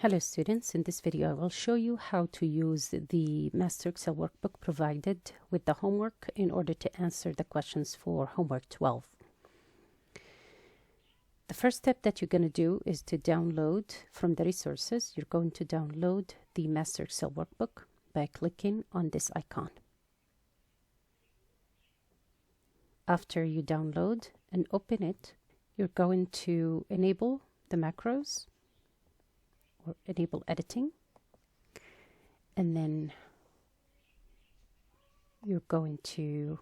Hello students, in this video I will show you how to use the Master Excel Workbook provided with the homework in order to answer the questions for homework 12. The first step that you're going to do is to download from the resources. You're going to download the Master Excel Workbook by clicking on this icon. After you download and open it, you're going to enable the macros or enable editing, and then you're going to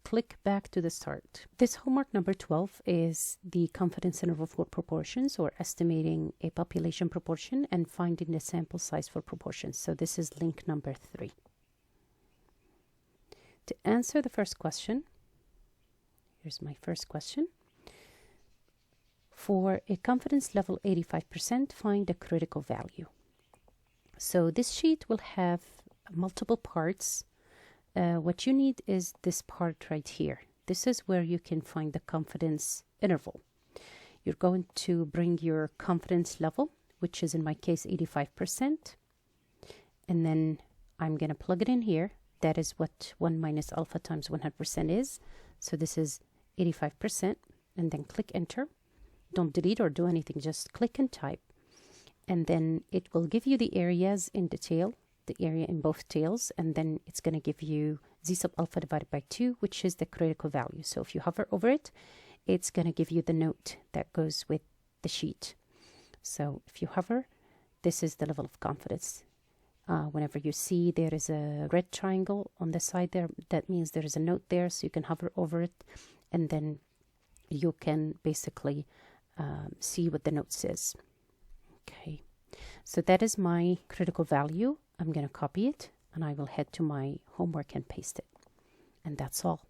click back to the start. This homework number 12 is the confidence interval for proportions, or estimating a population proportion and finding the sample size for proportions. So this is link number 3. To answer the first question, here's my first question. For a confidence level 85%, find a critical value. So this sheet will have multiple parts. What you need is this part right here. This is where you can find the confidence interval. You're going to bring your confidence level, which is in my case 85%. And then I'm going to plug it in here. That is what 1 minus alpha times 100% is. So this is 85%. And then click enter. Don't delete or do anything, just click and type, and then it will give you the areas in detail, the area in both tails, and then it's going to give you z sub alpha divided by 2, which is the critical value. So if you hover over it, it's going to give you the note that goes with the sheet. So if you hover, this is the level of confidence. Whenever you see there is a red triangle on the side there, that means there is a note there, so you can hover over it, and then you can basically see what the note says. Okay, so that is my critical value. I'm going to copy it and I will head to my homework and paste it. And that's all.